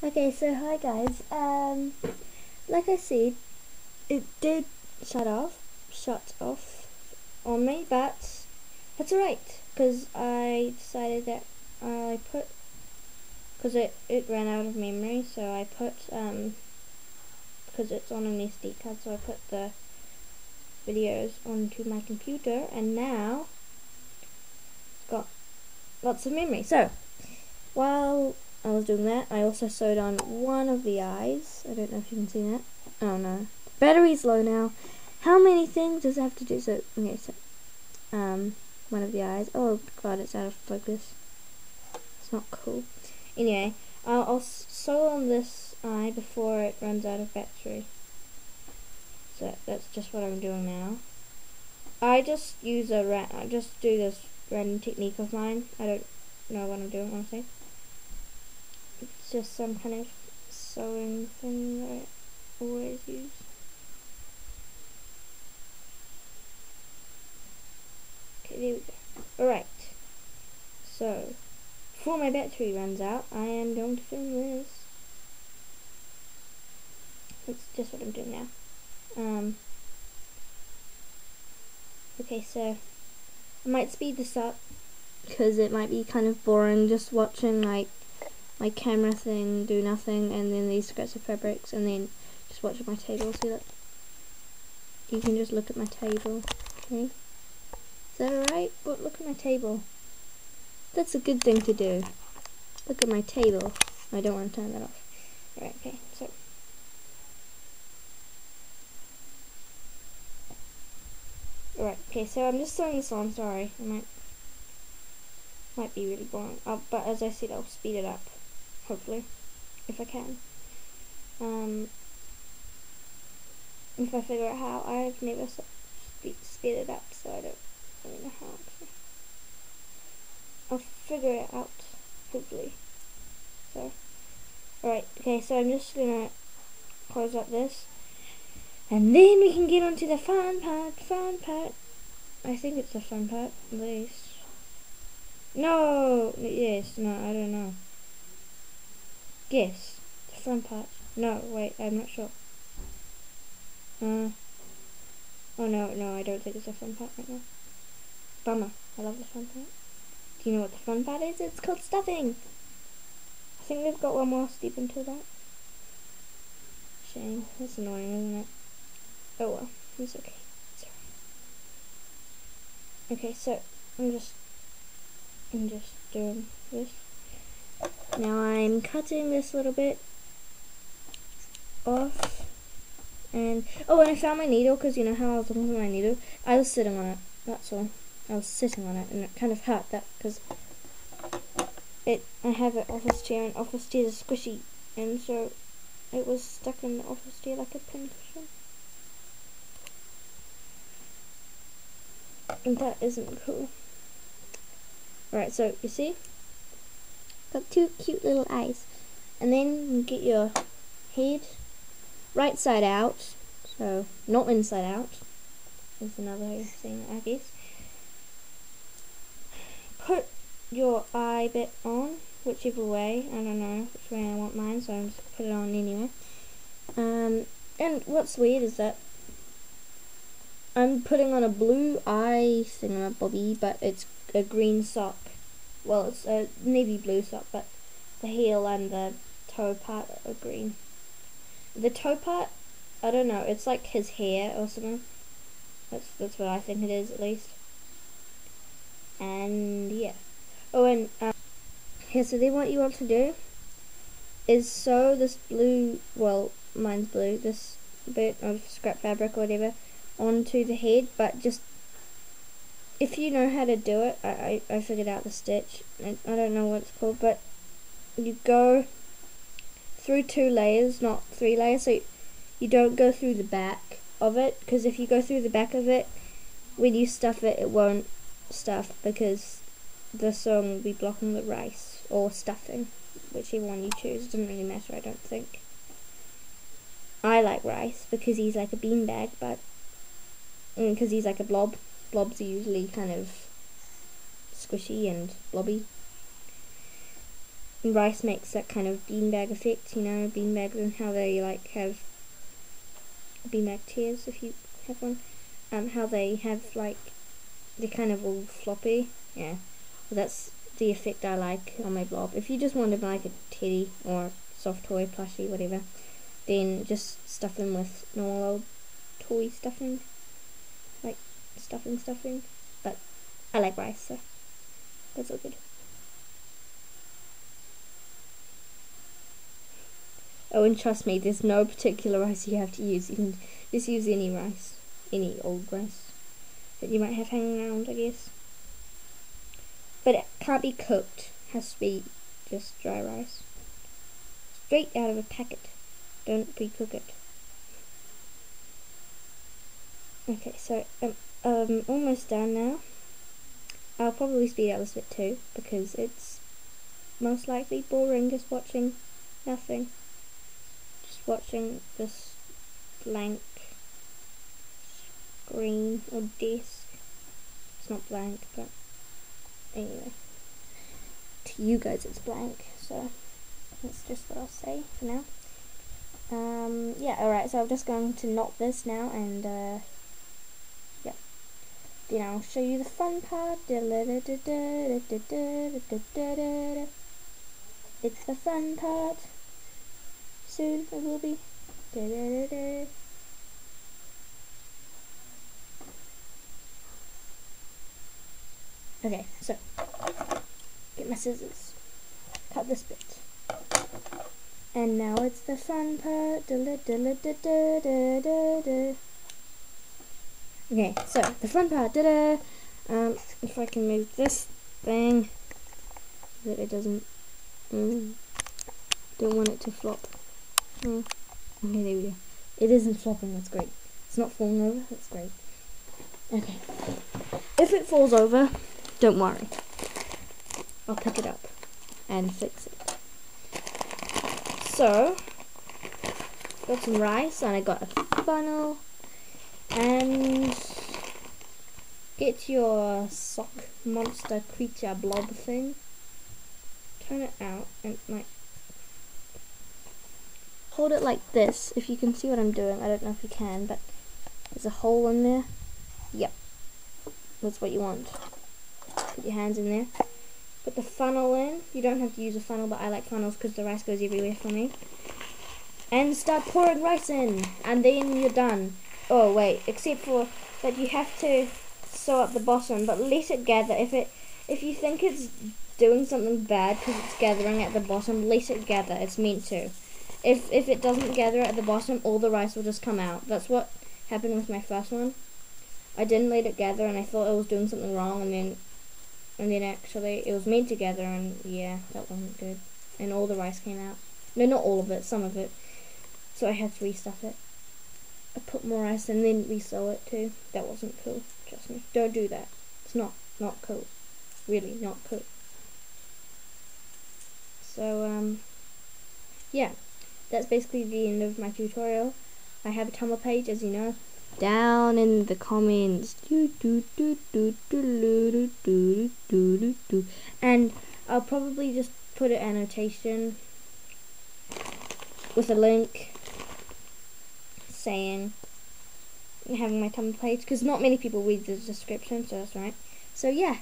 Okay, so hi guys. Like I said, it did shut off on me, but that's alright, because I decided that because it ran out of memory, so I put, because it's on an SD card, so I put the videos onto my computer, and now it's got lots of memory. So, while I was doing that, I also sewed on one of the eyes. I don't know if you can see that. Oh no. Battery's low now. How many things does it have to do? So, okay, so, one of the eyes. Oh god, it's out of focus. It's not cool. Anyway, I'll sew on this eye before it runs out of battery. So, that's just what I'm doing now. I just do this random technique of mine. I don't know what I'm doing, honestly. It's just some kind of sewing thing that I always use. Okay, there we go. Alright. So, before my battery runs out, I am going to film this. That's just what I'm doing now. Okay, so I might speed this up because it might be kind of boring just watching like my camera thing do nothing, and then these scraps of fabrics, and then just watching my table. See that? You can just look at my table. Okay, is that alright? Well, look at my table. That's a good thing to do. Look at my table. I don't want to turn that off. Alright, okay, so alright, okay, so I'm just sewing this on. Sorry, I might be really boring. But as I said, I'll speed it up. Hopefully, if I can. If I figure out how, I've never speed it up, so I don't really know how. I'll figure it out, hopefully. So, alright, okay, so I'm just gonna close up this, and then we can get on to the fun part. I think it's the fun part, at least. No, yes, no, I don't know. Yes, the fun part. No, wait, I'm not sure. Oh no, I don't think it's the fun part right now. Bummer, I love the fun part. Do you know what the fun part is? It's called stuffing. I think we've got one more step until that. Shame, that's annoying, isn't it? Oh well, it's okay. It's alright. Okay, so I'm just doing this. Now I'm cutting this little bit off, and I found my needle, because you know how I was looking for my needle. I was sitting on it. That's all. I was sitting on it, and it kind of hurt that because I have an office chair, and office chairs are squishy, and so it was stuck in the office chair like a pincushion. And that isn't cool. Alright, so you see? Got two cute little eyes. And then you get your head right side out. So, not inside out. Is another thing, I guess. Put your eye bit on, whichever way. I don't know which way I want mine, so I'm just put it on anyway. And what's weird is that I'm putting on a blue eye thingamabobby, but it's a green sock. Well, it's a navy blue sock, but the heel and the toe part are green. The toe part, I don't know, it's like his hair or something. That's what I think it is, at least. And yeah. Oh, and here, so then what you want to do is sew this blue, well, mine's blue, this bit of scrap fabric or whatever, onto the head, but just, if you know how to do it, I figured out the stitch. I don't know what it's called, but you go through 2 layers, not 3 layers, so you don't go through the back of it, because if you go through the back of it, when you stuff it, it won't stuff, because the sewing will be blocking the rice, or stuffing, whichever one you choose. It doesn't really matter, I don't think. I like rice, because he's like a beanbag, but because he's like a blob. Blobs are usually kind of squishy and blobby. rice makes that kind of beanbag effect, you know, beanbags and how they like have beanbag tears if you have one. How they have like, they're kind of all floppy. Yeah, well, that's the effect I like on my blob. If you just want to like a teddy or soft toy, plushie, whatever, then just stuff them with normal old toy stuffing, like stuffing. But I like rice, so that's all good. Oh, and trust me, there's no particular rice you have to use. You can just use any rice, any old rice that you might have hanging around, I guess. But it can't be cooked. It has to be just dry rice. Straight out of a packet. Don't pre-cook it. Okay, so I'm almost done now. I'll probably speed out this bit too, because it's most likely boring just watching nothing. Just watching this blank screen or desk. It's not blank, but anyway. To you guys it's blank, so that's just what I'll say for now. Yeah, alright, so I'm just going to knot this now, and yeah. Then I'll show you the fun part. It's the fun part. Soon it will be. Okay, so get my scissors. Cut this bit. And now it's the fun part. Okay, so the fun part. If I can move this thing, that it doesn't. Don't want it to flop. Okay, there we go. It isn't flopping. That's great. It's not falling over. That's great. Okay. If it falls over, don't worry. I'll pick it up and fix it. So, got some rice, and I got a funnel, and get your sock monster creature blob thing, turn it out, and like hold it like this. If you can see what I'm doing, I don't know if you can, but there's a hole in there. Yep, that's what you want. Put your hands in there. Put the funnel in. You don't have to use a funnel, but I like funnels because the rice goes everywhere for me. And start pouring rice in, and then you're done. Oh wait, except for that you have to sew up the bottom, but let it gather. If you think it's doing something bad because it's gathering at the bottom, let it gather. It's meant to. If it doesn't gather at the bottom, all the rice will just come out. That's what happened with my first one. I didn't let it gather, and I thought I was doing something wrong, and then actually it was meant to gather, and yeah, that wasn't good. And all the rice came out. No, not all of it, some of it. So I had to restuff it. I put more rice and then re-sew it too. That wasn't cool, trust me. Don't do that. It's not cool. Really not cool. So, yeah. That's basically the end of my tutorial. I have a Tumblr page, as you know, down in the comments. And I'll probably just put an annotation with a link saying having my Tumblr page, because not many people read the description, so that's right. So yeah,